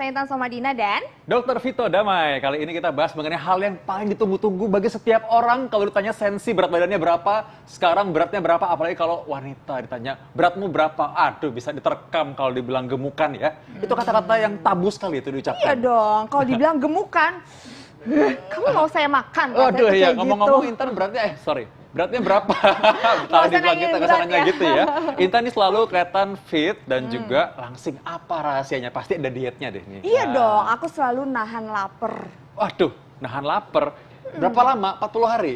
saya Intan Somadina dan Dr. Vito Damai. Kali ini kita bahas mengenai hal yang paling ditunggu-tunggu bagi setiap orang. Kalau ditanya sensi berat badannya berapa, sekarang beratnya berapa, apalagi kalau wanita ditanya beratmu berapa, aduh bisa diterkam kalau dibilang gemukan ya. Itu kata-kata yang tabu sekali itu diucapkan. iya dong, kalau dibilang gemukan, kamu mau saya makan? Waduh ya, ngomong-ngomong Intan beratnya, beratnya berapa? Kalau dibilang kita kesannya gitu ya. Intan ini selalu kelihatan fit dan juga langsing. Apa rahasianya? Pasti ada dietnya deh nih. Iya dong, aku selalu nahan lapar. Waduh, nahan lapar. Berapa lama? 40 hari?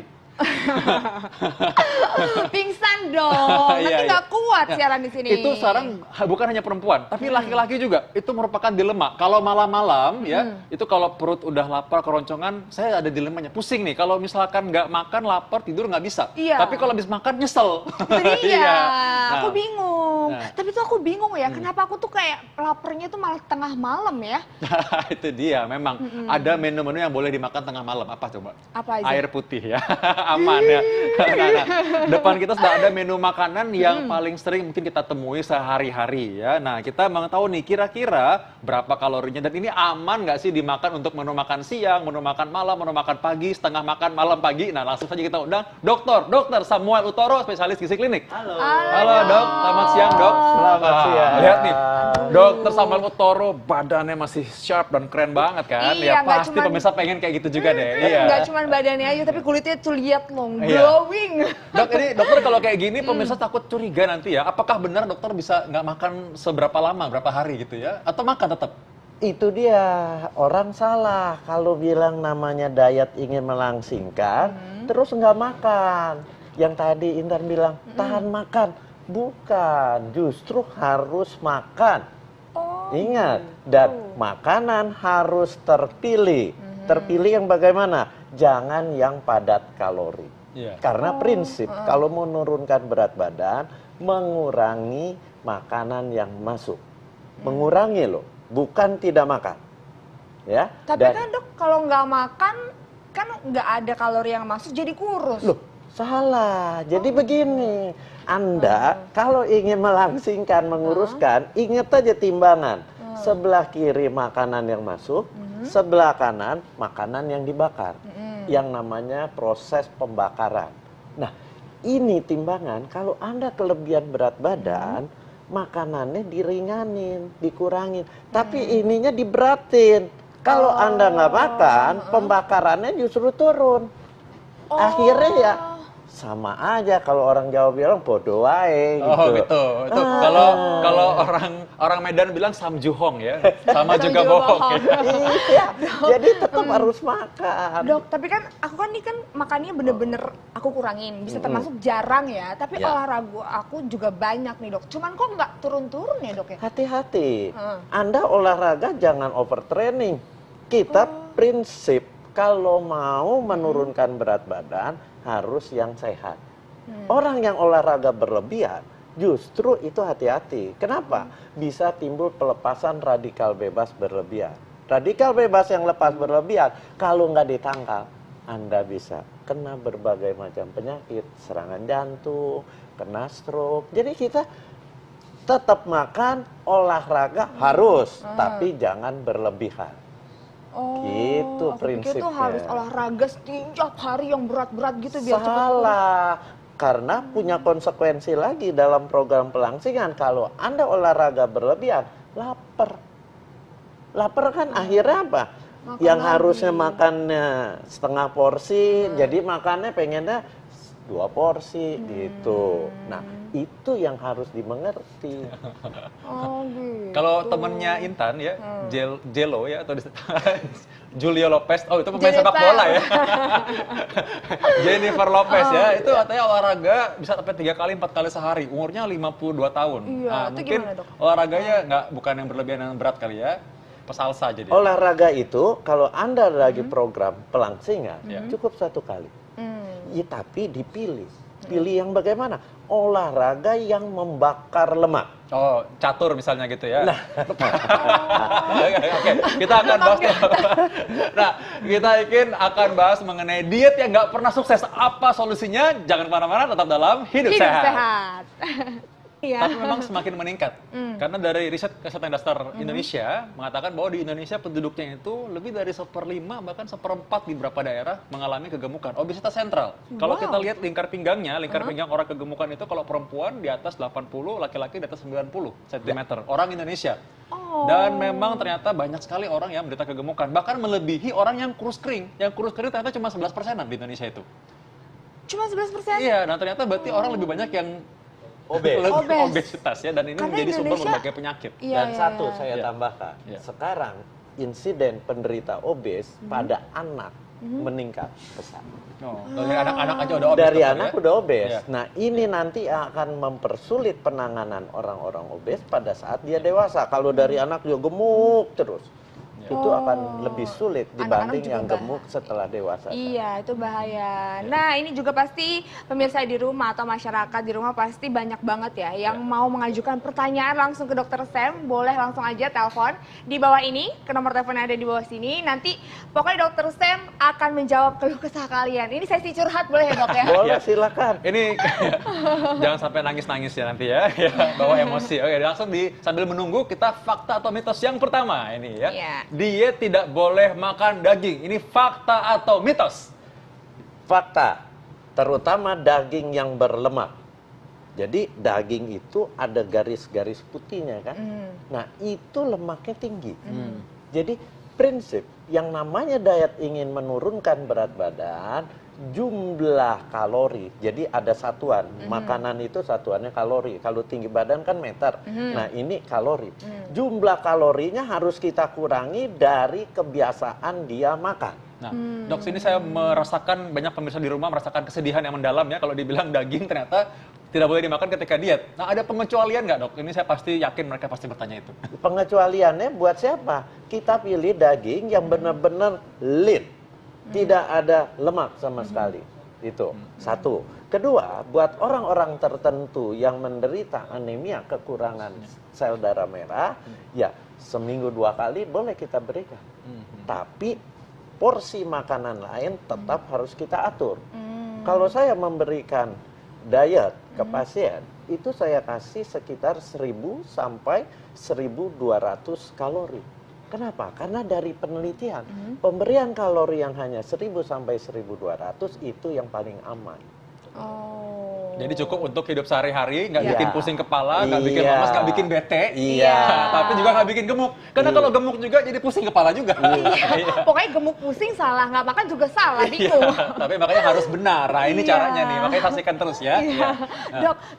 Pingsan dong, nanti nggak kuat siaran di sini. Itu sekarang bukan hanya perempuan, tapi laki-laki juga. Itu merupakan dilema. Kalau malam-malam ya, itu kalau perut udah lapar, keroncongan, saya ada dilemanya. Pusing nih, kalau misalkan nggak makan, lapar, tidur nggak bisa. Iya. Tapi kalau habis makan, nyesel. Itu dia, Nah, aku bingung. Nah. Tapi tuh aku bingung ya, kenapa aku tuh kayak laparnya tuh malah tengah malam ya? itu dia, memang ada menu-menu yang boleh dimakan tengah malam. Apa coba? Apa aja? Air putih ya, aman ya. Nah, depan kita sudah ada menu makanan yang paling sering mungkin kita temui sehari-hari ya. Nah, kita mau tahu nih kira-kira berapa kalorinya dan ini aman nggak sih dimakan untuk menu makan siang, menu makan malam, menu makan pagi, setengah makan malam pagi. Nah, langsung saja kita undang Dokter Samuel Utoro, spesialis gizi klinik. Halo Dok, selamat siang Dok. Selamat siang. Lihat nih, Dokter Samuel Utoro badannya masih sharp dan keren banget kan? Iya, ya nggak pasti cuman- pemirsa pengen kayak gitu juga deh. Iya. Nggak cuma badannya aja, tapi kulitnya tuh lihat loh, Iya. glowing. Dok, ini dokter kalau kayak gini pemirsa takut curiga nanti ya. Apakah benar dokter bisa nggak makan seberapa lama, berapa hari gitu ya? Atau makan tetap? Itu dia, orang salah kalau bilang namanya diet ingin melangsingkan, terus nggak makan. Yang tadi Intan bilang, tahan makan. Bukan, justru harus makan. Oh, Ingat, dan makanan harus terpilih. Terpilih yang bagaimana? Jangan yang padat kalori. Iya. Karena prinsip, kalau menurunkan berat badan, mengurangi makanan yang masuk. Mengurangi loh, bukan tidak makan. Ya. tapi Dan- kan dok, kalau nggak makan, kan nggak ada kalori yang masuk, jadi kurus. Loh, salah. Jadi begini, Anda kalau ingin melangsingkan, menguruskan, ingat aja timbangan. Sebelah kiri makanan yang masuk, sebelah kanan makanan yang dibakar. Yang namanya proses pembakaran. Nah, ini timbangan, kalau Anda kelebihan berat badan, makanannya diringanin, dikurangin. Tapi ininya diberatin. Kalau Anda nggak makan, pembakarannya justru turun. Akhirnya ya sama aja kalau orang Jawa bilang bodoh wae gitu. Oh gitu. Itu kalau orang Medan bilang samjuhong ya. Sama juga juga bohong. bohong. Ya. Iya, jadi tetap harus makan. Dok, tapi kan aku kan ini kan makannya bener-bener aku kurangin, bisa termasuk jarang ya. Tapi Ya. olahraga aku juga banyak nih dok. Cuman kok nggak turun-turun ya dok ya? Hati-hati. Anda olahraga jangan overtraining. Kita prinsip kalau mau menurunkan berat badan harus yang sehat. Orang yang olahraga berlebihan justru itu hati-hati. Kenapa? Bisa timbul pelepasan radikal bebas berlebihan. Radikal bebas yang lepas berlebihan kalau nggak ditangkal, Anda bisa kena berbagai macam penyakit, serangan jantung, kena stroke. Jadi kita tetap makan, olahraga harus, tapi jangan berlebihan. Oh, Gitu aku pikir tuh prinsipnya. harus olahraga setiap hari yang berat-berat gitu biar cepet kurus. Salah. Karena punya konsekuensi lagi dalam program pelangsingan. Kalau Anda olahraga berlebihan, lapar. Lapar kan akhirnya apa? Makan Yang lagi. harusnya makannya setengah porsi, jadi makannya pengennya 2 porsi gitu. Nah, itu yang harus dimengerti. Oh gitu. Kalau temennya Intan ya, Jelo ya atau Julio Lopez, oh itu pemain sepak bola ya. Jennifer Lopez ya, itu katanya olahraga bisa sampai 3 kali 4 kali sehari, umurnya 52 tahun. Iya, Nah, itu mungkin gimana, Dok? olahraganya bukan yang berlebihan yang berat kali ya, pesalsa jadi. Olahraga itu kalau Anda lagi program pelangsingan, cukup 1 kali. Ya, tapi dipilih. Pilih yang bagaimana? Olahraga yang membakar lemak. Oh, catur misalnya gitu ya. Oke, kita akan bahas. Nah, kita akan bahas mengenai diet yang nggak pernah sukses. Apa solusinya? Jangan kemana-mana, tetap dalam Hidup Hidup Sehat. sehat. Iya. Tapi memang semakin meningkat. Karena dari riset Kesehatan Dasar Indonesia mengatakan bahwa di Indonesia penduduknya itu lebih dari 1/5 bahkan 1/4 di beberapa daerah mengalami kegemukan. Obesitas sentral. Kalau Wow. kita lihat lingkar pinggangnya, lingkar pinggang orang kegemukan itu kalau perempuan di atas 80, laki-laki di atas 90 cm. Orang Indonesia. Oh. Dan memang ternyata banyak sekali orang yang menderita kegemukan. Bahkan melebihi orang yang kurus kering. Yang kurus kering ternyata cuma 11%-an di Indonesia itu. Cuma 11%? Iya, nah ternyata berarti orang lebih banyak yang Obes. Obes. obesitas ya, dan ini Karena menjadi sumber Indonesia- berbagai penyakit. Iya, Dan iya, satu iya. saya Iya. tambahkan, Iya. sekarang insiden penderita obes pada anak meningkat pesat. Oh, dari anak-anak aja udah obes. Dari dokter, anak ya? udah obes. Iya. Nah ini nanti akan mempersulit penanganan orang-orang obes pada saat dia dewasa. Kalau dari anak dia gemuk terus, itu akan lebih sulit Anak-anak dibanding juga yang gemuk setelah dewasa. Iya, itu bahaya. Nah, ini juga pasti pemirsa di rumah atau masyarakat di rumah pasti banyak banget ya yang mau mengajukan pertanyaan langsung ke Dokter Sam. Boleh langsung aja telepon di bawah ini, ke nomor telepon yang ada di bawah sini. Nanti pokoknya Dokter Sam akan menjawab keluh kesah kalian. Ini sesi curhat boleh ya, Dok ya? Boleh silakan. Ini jangan sampai nangis-nangis ya nanti ya, bawa emosi. Oke, langsung sambil menunggu kita fakta atau mitos yang pertama ini ya. Iya. Diet tidak boleh makan daging. Ini fakta atau mitos? Fakta, terutama daging yang berlemak. Jadi daging itu ada garis-garis putihnya kan. Nah itu lemaknya tinggi. Jadi prinsip yang namanya diet ingin menurunkan berat badan, jumlah kalori. Jadi ada satuan, makanan itu satuannya kalori. Kalau tinggi badan kan meter. Nah ini kalori. Jumlah kalorinya harus kita kurangi dari kebiasaan dia makan. Nah, dok, sini saya merasakan banyak pemirsa di rumah merasakan kesedihan yang mendalam ya kalau dibilang daging ternyata tidak boleh dimakan ketika diet. Nah, ada pengecualian nggak, Dok? Ini saya pasti yakin mereka pasti bertanya itu. Pengecualiannya buat siapa? Kita pilih daging yang benar-benar lean. Tidak ada lemak sama sekali. Itu satu. Kedua, buat orang-orang tertentu yang menderita anemia, kekurangan sel darah merah, ya seminggu 2 kali boleh kita berikan. Tapi porsi makanan lain tetap harus kita atur. Kalau saya memberikan diet ke pasien, itu saya kasih sekitar 1000 sampai 1200 kalori. Kenapa? Karena dari penelitian, pemberian kalori yang hanya 1000 sampai 1200 itu yang paling aman. Oh. Jadi cukup untuk hidup sehari-hari, nggak Iya. bikin pusing kepala, nggak bikin Iya. lemas, nggak bikin bete, Iya. tapi juga nggak bikin gemuk. Karena kalau gemuk juga jadi pusing kepala juga. Iya. Pokoknya gemuk pusing salah, nggak makan juga salah, Iya, bingung. tapi makanya harus benar. Nah, ini Iya. caranya nih, makanya saksikan terus ya. Iya.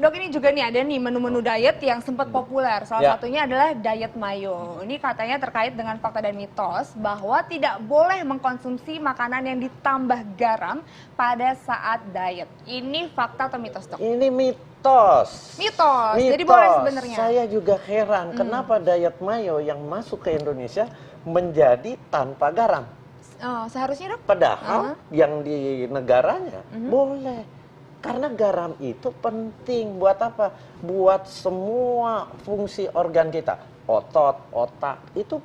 Dok ini juga nih ada nih menu-menu diet yang sempat populer. Salah Ya. satunya adalah diet mayo. Ini katanya terkait dengan fakta dan mitos bahwa tidak boleh mengkonsumsi makanan yang ditambah garam pada saat diet. Ini fakta atau mitos, Dok? Ini mitos. Mitos. Jadi boleh sebenarnya. Saya juga heran kenapa diet mayo yang masuk ke Indonesia menjadi tanpa garam. Oh, seharusnya, Dok? Padahal yang di negaranya boleh. Karena garam itu penting buat apa? Buat semua fungsi organ kita. Otot, otak itu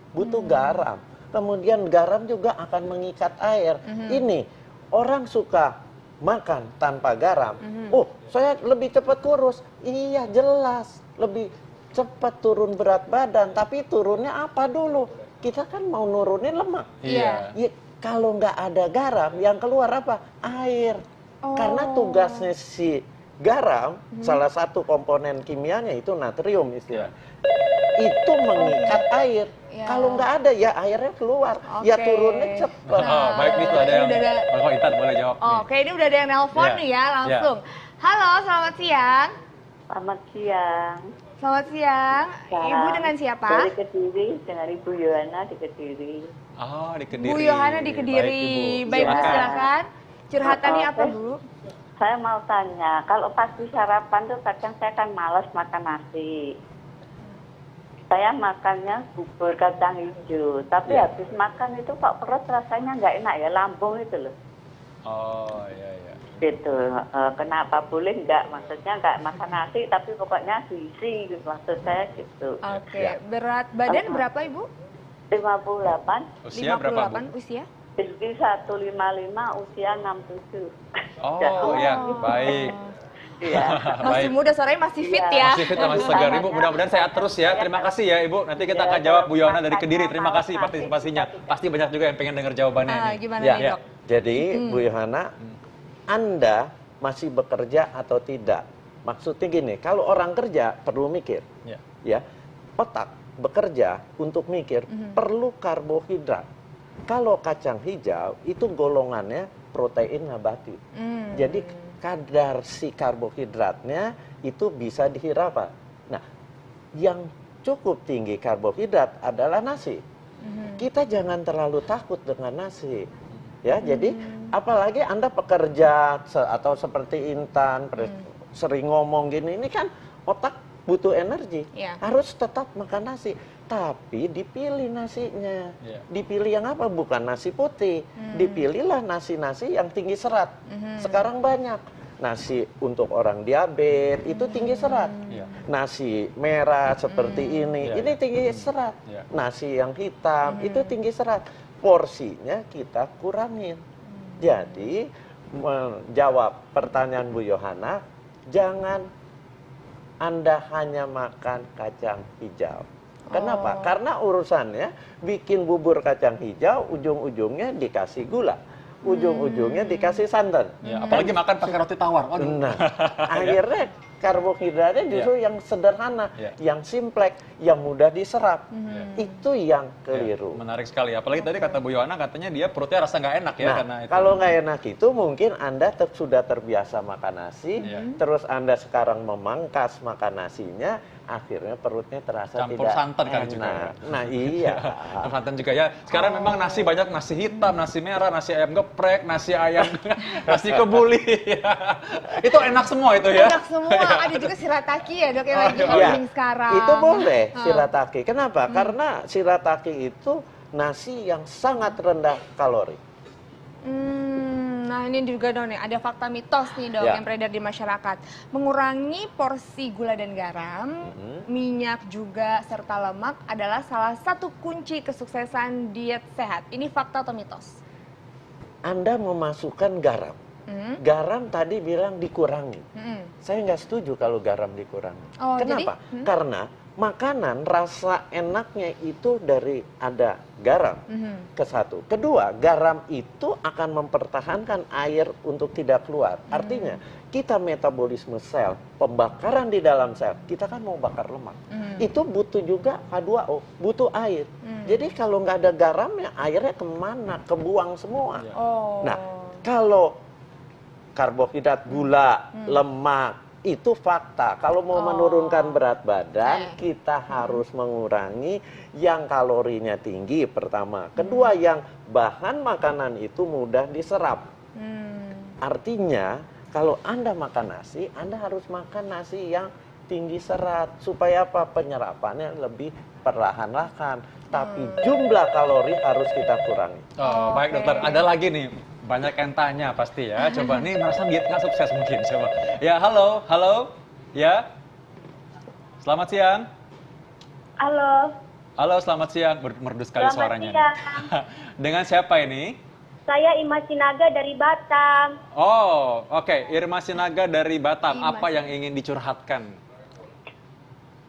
butuh garam. Kemudian garam juga akan mengikat air. Ini orang suka makan tanpa garam. Oh, saya lebih cepat kurus. Iya, jelas. Lebih cepat turun berat badan. Tapi turunnya apa dulu? Kita kan mau nurunin lemak. Iya. Ya, kalau nggak ada garam, yang keluar apa? Air. Oh. Karena tugasnya si garam, salah satu komponen kimianya itu natrium istilahnya. Itu mengikat air. Ya. Kalau nggak ada, ya airnya keluar. Ya Oke. turunnya cepat. Oh, baik, nih tuh ada ini yang, udah ada- Oh, Intan boleh jawab nih. Oke, ini udah ada yang nelpon Iya. nih ya langsung. Halo, selamat siang. Selamat siang. Selamat siang. Siang. Ibu dengan siapa? Dari Kediri, dengan Ibu Yohana di Kediri. Oh, di Kediri. Bu Yohana di Kediri. Baik, Bu, Silakan. silakan. Curhatannya apa, Bu? Saya mau tanya, kalau pagi sarapan tuh kadang saya kan malas makan nasi. Saya makannya bubur kacang hijau, tapi Ya. habis makan itu kok perut rasanya nggak enak ya, lambung itu loh. Oh, iya, iya. Gitu. Kenapa boleh nggak? Maksudnya nggak makan nasi, tapi pokoknya diisi gitu. Maksud saya gitu. Oke, Ya. berat badan berapa, Ibu? 58, Usia berapa, Bu? usia? jadi 155, usia 67. Oh, ya, baik. Iya. Masih Baik. muda, suaranya masih fit Iya. ya. Masih fit, masih segar. Ibu, mudah-mudahan sehat terus ya. Terima kasih ya Ibu. Nanti kita akan jawab Bu Yohana dari Kediri. Terima kasih partisipasinya. Pasti banyak juga yang pengen dengar jawabannya Ah, nih. gimana Ya, nih, Dok? jadi Bu Yohana, Anda masih bekerja atau tidak? Maksudnya gini, kalau orang kerja perlu mikir, Ya. ya, otak bekerja untuk mikir perlu karbohidrat. Kalau kacang hijau itu golongannya protein nabati. Hmm. Jadi kadar si karbohidratnya itu bisa dihirap. Nah, yang cukup tinggi karbohidrat adalah nasi. Kita jangan terlalu takut dengan nasi. Ya, jadi apalagi Anda pekerja atau seperti Intan sering ngomong gini, ini kan otak butuh energi. Iya. Harus tetap makan nasi, tapi dipilih nasinya. Iya. Dipilih yang apa? Bukan nasi putih. Dipilihlah nasi-nasi yang tinggi serat. Sekarang banyak nasi untuk orang diabetes itu tinggi serat. Iya. Nasi merah seperti ini Iya. tinggi serat. Iya. Nasi yang hitam itu tinggi serat. Porsinya kita kurangin. Jadi menjawab pertanyaan Bu Yohana, jangan Anda hanya makan kacang hijau. Kenapa? Karena urusannya bikin bubur kacang hijau, ujung-ujungnya dikasih gula, ujung-ujungnya dikasih santan. Ya, apalagi makan pakai roti tawar. Waduh. Nah, akhirnya karbohidratnya justru yang sederhana, Iya. yang simplek, yang mudah diserap. Itu yang keliru. Menarik sekali. Apalagi tadi kata Bu Yohana katanya dia perutnya rasa nggak enak ya Nah, karena itu. kalau nggak enak itu mungkin Anda sudah terbiasa makan nasi, Iya. terus Anda sekarang memangkas makan nasinya, akhirnya perutnya terasa Campur tidak santan kali enak. juga ya. Nah, iya. Santan juga ya. Sekarang memang nasi banyak nasi hitam, nasi merah, nasi ayam geprek, nasi ayam, nasi kebuli. Itu enak semua itu ya. Enak semua. Ada juga shirataki ya, Dok, yang lagi Iya, booming sekarang. itu boleh shirataki. Kenapa? Karena shirataki itu nasi yang sangat rendah kalori. Nah ini juga dong nih, ada fakta mitos nih dok Ya. yang beredar di masyarakat. Mengurangi porsi gula dan garam, minyak juga serta lemak adalah salah satu kunci kesuksesan diet sehat. Ini fakta atau mitos? Anda memasukkan garam. Garam tadi bilang dikurangi. Saya nggak setuju kalau garam dikurangi. Oh, Kenapa? jadi? Karena makanan rasa enaknya itu dari ada garam. Ke satu. Kedua, garam itu akan mempertahankan air untuk tidak keluar. Artinya, kita metabolisme sel, pembakaran di dalam sel, kita kan mau bakar lemak. Itu butuh juga H2O, butuh air. Jadi kalau nggak ada garamnya, airnya kemana? Kebuang semua. Oh. Nah, kalau karbohidrat, gula, lemak, itu fakta. Kalau mau menurunkan berat badan, kita harus mengurangi yang kalorinya tinggi pertama. Kedua, yang bahan makanan itu mudah diserap. Artinya, kalau Anda makan nasi, Anda harus makan nasi yang tinggi serat. Supaya apa? Penyerapannya lebih perlahan-lahan. Tapi jumlah kalori harus kita kurangi. Oh, baik dokter. Ada lagi nih. Banyak yang tanya pasti ya. Coba nih merasa diet nggak sukses mungkin. Coba. Ya halo, halo. Ya. Selamat siang. Halo. Halo, selamat siang. Merdu sekali Selamat suaranya. siang. Dengan siapa ini? Saya Ima Sinaga dari Batam. Oh, oke. Irma Sinaga dari Batam. Irma Apa yang ingin dicurhatkan?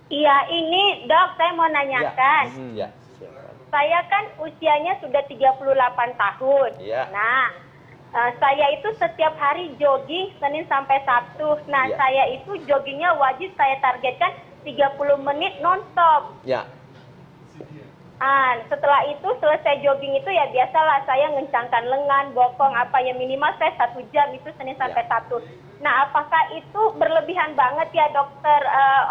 Iya, ini dok, saya mau nanyakan. Ya, silakan. Saya kan usianya sudah 38 tahun. Iya. Nah, saya itu setiap hari jogging Senin sampai Sabtu. Nah, Iya. saya itu joggingnya wajib saya targetkan 30 menit nonstop. Ya. Setelah itu selesai jogging itu ya biasalah saya ngencangkan lengan, bokong apa ya minimal saya 1 jam itu Senin sampai Sabtu. Nah, apakah itu berlebihan banget ya dokter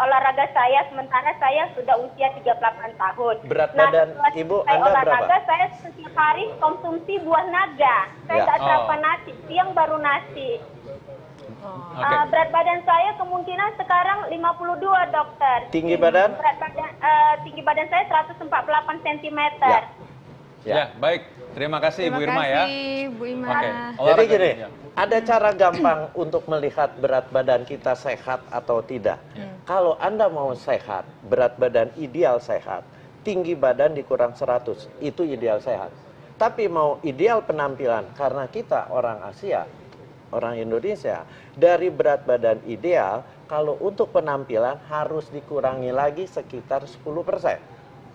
olahraga saya sementara saya sudah usia 38 tahun. Berat Nah, badan setelah Ibu saya Anda olahraga berapa? saya setiap hari konsumsi buah naga. Saya Ya. nggak Oh. berapa nasi, siang baru nasi. Oke. Berat badan saya kemungkinan sekarang 52 dokter. Tinggi badan? Tinggi badan saya 148 cm. Ya, baik. Terima kasih Terima Bu Irma ya. kasih Bu Irma. Oke. Jadi Olahraga. gini, Ya. ada cara gampang untuk melihat berat badan kita sehat atau tidak. Kalau Anda mau sehat, berat badan ideal sehat, tinggi badan dikurang 100, itu ideal sehat. Tapi mau ideal penampilan, karena kita orang Asia, orang Indonesia dari berat badan ideal, kalau untuk penampilan harus dikurangi lagi sekitar 10%.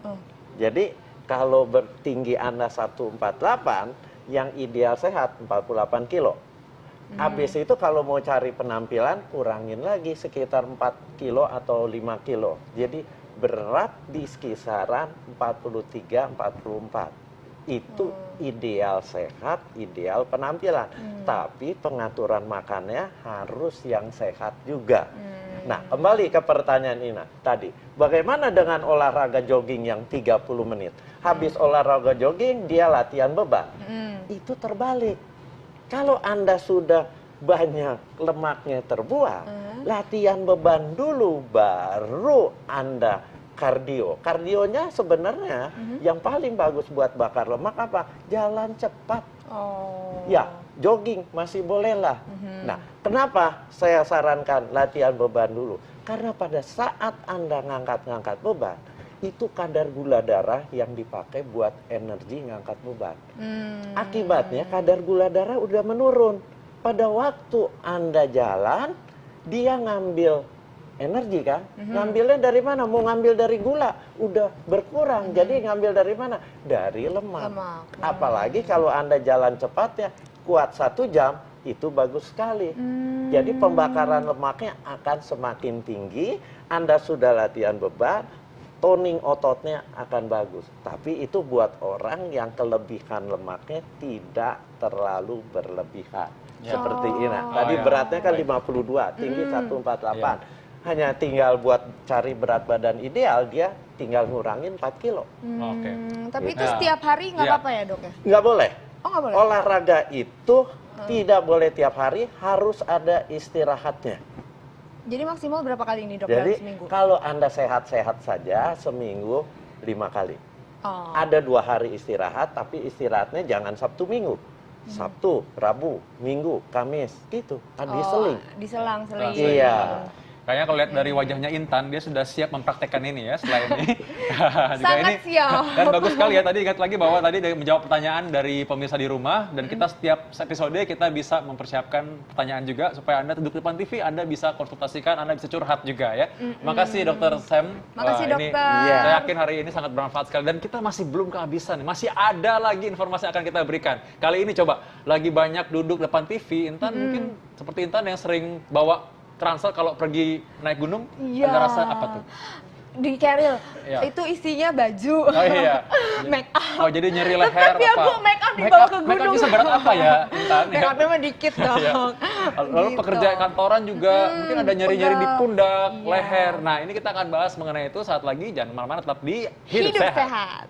Oh. Jadi kalau bertinggi Anda 148, yang ideal sehat 48 kilo. Habis itu kalau mau cari penampilan, kurangin lagi sekitar 4 kilo atau 5 kilo. Jadi berat di kisaran 43-44. Itu ideal sehat, ideal penampilan. Tapi pengaturan makannya harus yang sehat juga. Nah, kembali ke pertanyaan Ina tadi. Bagaimana dengan olahraga jogging yang 30 menit? Habis olahraga jogging, dia latihan beban. Itu terbalik. Kalau Anda sudah banyak lemaknya terbuang, latihan beban dulu, baru Anda kardio. Kardionya sebenarnya yang paling bagus buat bakar lemak apa? Jalan cepat. Oh. Ya, jogging masih boleh lah. Nah, kenapa saya sarankan latihan beban dulu? Karena pada saat Anda ngangkat-ngangkat beban, itu kadar gula darah yang dipakai buat energi ngangkat beban. Akibatnya kadar gula darah udah menurun. Pada waktu Anda jalan, dia ngambil energi kan? Ngambilnya dari mana? Mau ngambil dari gula, udah berkurang. Jadi ngambil dari mana? Dari lemak. Apalagi kalau Anda jalan cepat ya, kuat 1 jam, itu bagus sekali. Jadi pembakaran lemaknya akan semakin tinggi. Anda sudah latihan beban, toning ototnya akan bagus. Tapi itu buat orang yang kelebihan lemaknya tidak terlalu berlebihan. Seperti Ina. Tadi beratnya kan 52, tinggi 148. Hanya tinggal buat cari berat badan ideal, dia tinggal ngurangin 4 kilo. Oke. Tapi itu setiap hari nggak apa-apa ya dok ya? Nggak boleh. Oh nggak boleh? Olahraga itu tidak boleh tiap hari, harus ada istirahatnya. Jadi maksimal berapa kali ini dok dalam Jadi seminggu? kalau Anda sehat-sehat saja, seminggu 5 kali. Oh. Ada 2 hari istirahat, tapi istirahatnya jangan Sabtu Minggu. Sabtu, Rabu, Minggu, Kamis, gitu. Diseling. Diselang-seling. Iya. Kayaknya kalau lihat dari wajahnya Intan, dia sudah siap mempraktekkan ini ya setelah ini. Juga Sangat siap. Dan bagus sekali ya, tadi ingat lagi bahwa tadi menjawab pertanyaan dari pemirsa di rumah, dan kita setiap episode kita bisa mempersiapkan pertanyaan juga, supaya Anda duduk di depan TV, Anda bisa konsultasikan, Anda bisa curhat juga ya. Makasih Dr. Sam. Makasih Wah, ini dokter. Iya. saya yakin hari ini sangat bermanfaat sekali, dan kita masih belum kehabisan, masih ada lagi informasi yang akan kita berikan. Kali ini coba, lagi banyak duduk depan TV, Intan mungkin seperti Intan yang sering bawa transfer kalau pergi naik gunung, Iya. Anda rasa apa tuh? Di Keril, Iya. itu isinya baju, Oh iya. make up. Oh jadi nyeri leher Tapi ya apa? Bu, make up dibawa ke Make up gunung. bisa berat apa ya, Intan? Make upnya mah dikit dong. Iya. Lalu Gitu. pekerja kantoran juga mungkin ada nyeri-nyeri di pegel. pundak, Iya. leher. Nah ini kita akan bahas mengenai itu saat lagi. Jangan kemana-mana, tetap di Hidup Hidup Sehat. sehat.